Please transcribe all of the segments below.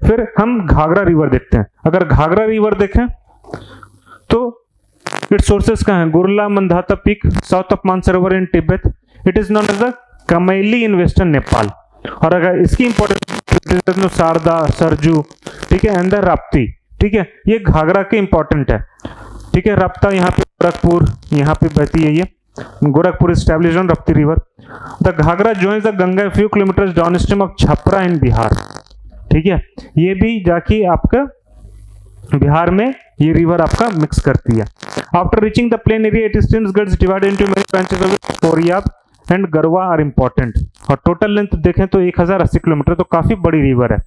फिर हम घाघरा रिवर देखते हैं। अगर घाघरा रिवर देखें तो इट्स सोर्सेस कहाँ है? Gurla Mandhata peak south of Mansarovar in Tibet. It is known as the Karnali in western Nepal. और अगर इसकी इंपॉर्टेंस तो शारदा, सरजू, ठीक है, एंड द राप्ती, ठीक है, ये घाघरा के इंपॉर्टेंट है, ठीक है। राप्ता यहाँ पे गोरखपुर यहाँ पे बहती है, ये Gorakhpur establish on Rapti river. The Ghaghara joins the Ganga few kilometres downstream of Chhapra in Bihar, ठीक है। ये भी जाके आपका बिहार में ये रिवर आपका मिक्स करती है। After reaching the plain area it streams gets divided into many branches of Kauriala and Girwa are important. और टोटल लेंथ देखें तो 1080 किलोमीटर, तो काफी बड़ी रिवर है।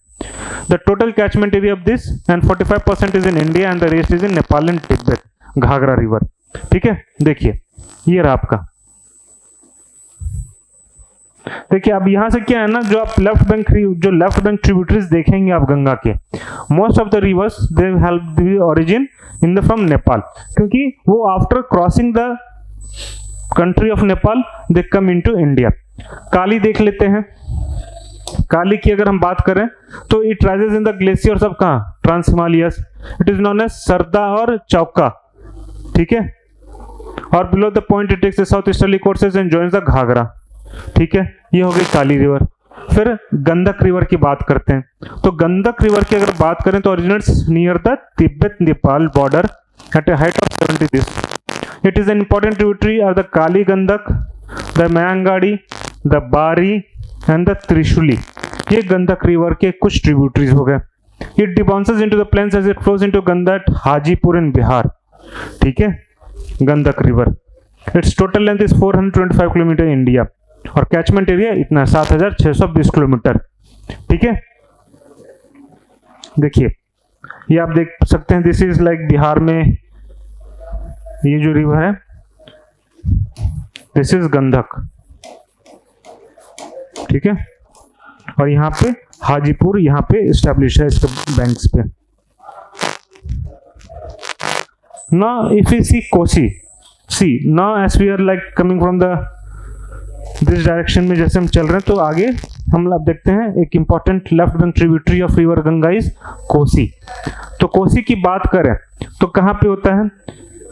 The total catchment area of this and 45% is in India and the rest is in Nepal and Tibet, Ghaghara river, ठीक है। देखिए ये रहा आपका। देखिए अब यहां से क्या है ना, जो आप लेफ्ट बैंक ट्रिब्यूटरीज देखेंगे आप गंगा के, most of the rivers they help the origin in the from Nepal, क्योंकि वो after crossing the country of Nepal they come into India. Kali देख लेते हैं। काली की अगर हम बात करें तो it rises in the glaciers of कहां? Trans Himalayas. It is known as Sarda और चौका, ठीक है। और below the point it takes the south easterly courses and joins the Ghaghara, ठीक है। ये हो गई काली रिवर। फिर गंडक रिवर की बात करते हैं। तो गंडक रिवर की अगर बात करें तो originates near the Tibet Nepal border at a height of 70 this. It is an important tributary of the Kali Gandak, the Myagdi, the Bari and the Trishuli. ये गंडक रिवर के कुछ ट्रिब्यूटरीज हो गए। It debouches into the plains as it flows into Gandak Hajipur in Bihar, ठीक है। Gandak river its total length is 425 kilometre India और catchment area इतना 7620 kilometre, ठीक है। देखिए ये आप देख सकते हैं, दिस इज लाइक बिहार में ये जो रिवर है, दिस इज गंडक, ठीक है। और यहाँ पे हाजीपुर यहाँ पे एस्टेब्लिश है इसके बैंक्स पे। Now if we see Kosi, see now as we are like coming from the this direction में जैसे हम चल रहे हैं, तो आगे हम अब देखते हैं एक important left bank tributary of river Ganga is Kosi. तो कोसी की बात करें तो कहाँ पे होता है?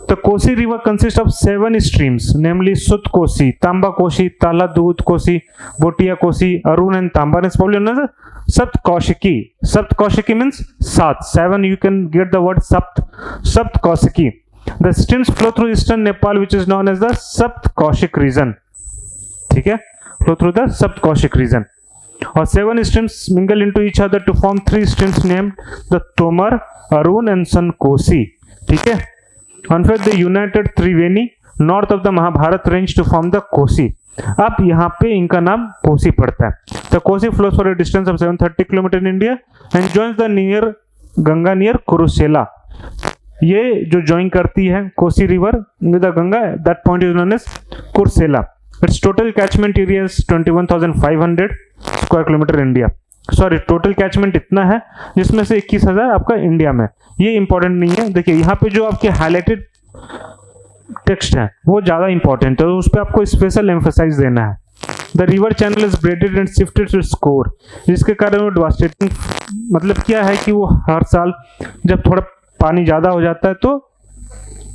तो Kosi river consist of 7 streams, namely Sun Kosi, Tamba Kosi, Tala Dudh Kosi, Bhotia Kosi, Arun and Tamba. It's probably known as Sapt Kaushiki. Sapt Kaushiki means 7 you can get the word सप्त Kaushiki. The streams flow through eastern Nepal which is known as the सप्त कौशिक region, ठीक है, flow through the सप्त Kaushik region। और 7 streams mingle into each other to form 3 streams named the Tomar, Arun and San Kosi, ठीक है। And फिर the united Triveni north of the Mahabharat range to form the Kosi. अब यहाँ पे इनका नाम कोसी पड़ता है। The Kosi flows for a distance of 730 km in India and joins the near Ganga near कुरुसेला। ये जो ज्वाइन करती है Kosi river with the Ganga, that point is known as Kursela. Its total catchment area is 21,500 square kilometre India. Sorry, total catchment इतना है जिसमें से 21,000 आपका India में। ये इंपॉर्टेंट नहीं है। देखिए यहाँ पे जो आपके हाईलाइटेड टेक्स्ट है वो ज्यादा इंपॉर्टेंट है, तो उस पर आपको स्पेशल एम्फसाइज देना है। The river channel is braided and shifted to score, जिसके कारण वो डिवास्टेटिंग, मतलब क्या है कि वो हर साल जब थोड़ा पानी ज्यादा हो जाता है तो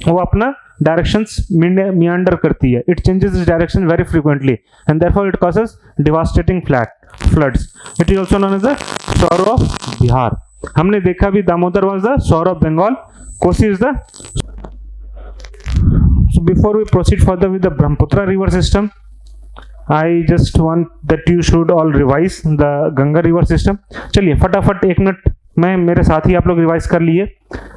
वो अपना डायरेक्शंस मियांडर करती है। It changes its direction very frequently and therefore it causes devastating floods. It is also known as the sorrow of Bihar. हमने देखा भी Damodar was the sorrow of Bengal, Kosi is the. So before we proceed further with the Brahmaputra river system, I just want that you should all revise the Ganga river system. चलिए फटाफट 1 minute में मेरे साथ ही आप लोग रिवाइज कर लिए।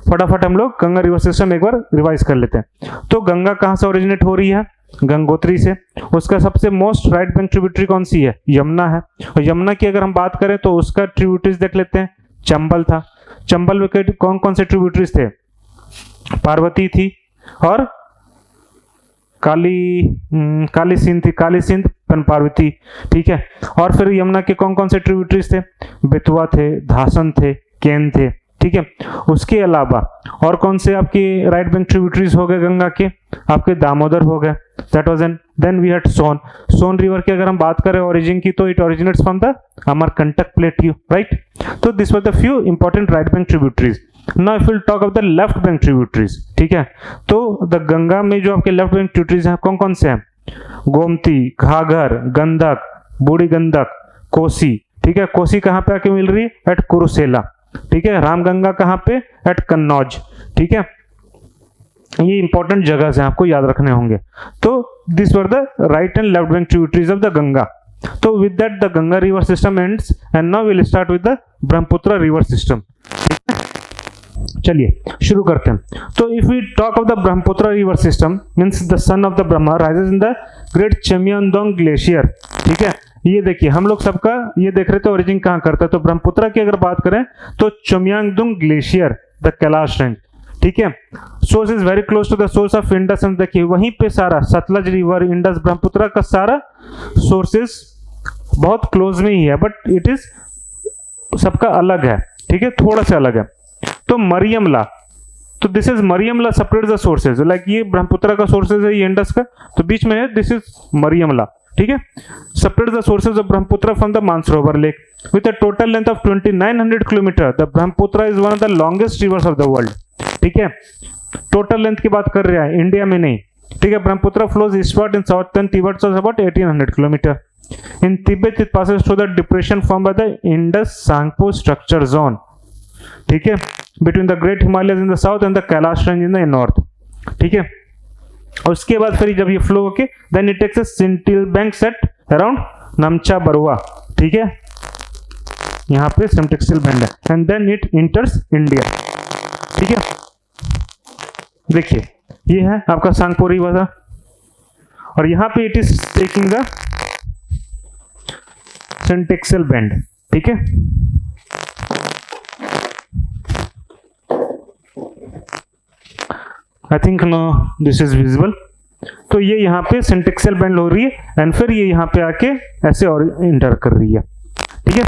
फटाफट हम लोग गंगा रिवर सिस्टम एक बार रिवाइज कर लेते हैं। तो गंगा कहाँ से ओरिजिनेट हो रही है? गंगोत्री से। उसका सबसे मोस्ट राइट बैंक ट्रिब्यूटरी कौन सी है? यमुना है। और यमुना की अगर हम बात करें तो उसका ट्रिब्यूटरीज देख लेते हैं। चंबल था। चंबल में कौन कौन से ट्रिब्यूटरीज थे? पार्वती थी और काली सिंध थी, काली सिंध पन पार्वती, ठीक है। और फिर यमुना के कौन कौन से ट्रिब्यूटरीज थे? बेतवा थे, धासन थे, केन थे, ठीक है। उसके अलावा और कौन से आपके राइट बैंक ट्रिब्यूटरीज हो गए गंगा के, आपके दामोदर हो गए, that was an, then we had Son. Son river की अगर हम बात करें ओरिजिन की, तो it originates from the Amarkantak plateau, right. तो this was the few important right bank tributaries. Now if will talk of the left bank tributaries, ठीक है, तो द गंगा में जो आपके लेफ्ट बैंक ट्रिब्यूटरीज हैं कौन कौन से हैं? गोमती, घाघर, गंडक, बूढ़ी गंडक, कोसी, ठीक है। कोसी कहाँ पे आके मिल रही है? एट कुरुसेला, ठीक है। रामगंगा कहाँ पे? एट कन्नौज, ठीक है। ये इंपॉर्टेंट जगह हैं, आपको याद रखने होंगे। तो this were the right and left bank tributaries of the Ganga. तो with that the Ganga river system ends and now will start with the Brahmaputra river system. चलिए शुरू करते हैं। तो if we talk of the Brahmaputra river system means the son of the Brahma rises in the great Chemayungdung glacier, ठीक है। ये देखिए हम लोग सबका ये देख रहे थे ओरिजिन कहाँ करता है, तो ब्रह्मपुत्र की अगर बात करें तो Chemayungdung glacier the Kailash range, ठीक है। Source is very close to the source of Indus and देखिए वहीं पे सारा सतलज रिवर, इंडस, ब्रह्मपुत्र का सारा सोर्सेस बहुत क्लोज में ही है, बट इट इज सबका अलग है, ठीक है, थोड़ा सा अलग है। तो मरियमला, तो this is Mariyamla separate the sources, like ये ब्रह्मपुत्र का सोर्सेज है, ये इंडस का, तो बीच में है, दिस इज मरियमला, ठीक है। Separate the sources of Brahmaputra from the Mansarovar lake with a total length of 2900 kilometre. The Brahmaputra is one of the longest reverse of the world, ठीक है। टोटल लेंथ की बात कर रहे हैं, इंडिया में नहीं, ठीक है। Brahmaputra flows eastward in southern Tibet so about 1800 kilometre. In Tibet it passes through the depression form by the Indus Tsangpo structure zone, ठीक है, between the great Himalayas in the south and the Kailash range in the north, ठीक है। और उसके बाद फिर जब ये फ्लो होके then it takes a syntaxial bend set around Namcha Barwa, ठीक है, यहाँ पे सिम्टेक्सिल बैंड है, and then it enters India, ठीक है। देखिए ये है आपका सांगपो रिवर और यहाँ पे it is taking the syntaxial bend, ठीक है। I think no this is visible. तो ये यहाँ पे सिंटेक्सिल बैंड हो रही है एंड फिर ये यहाँ पे आके ऐसे और इंटर कर रही है, ठीक है।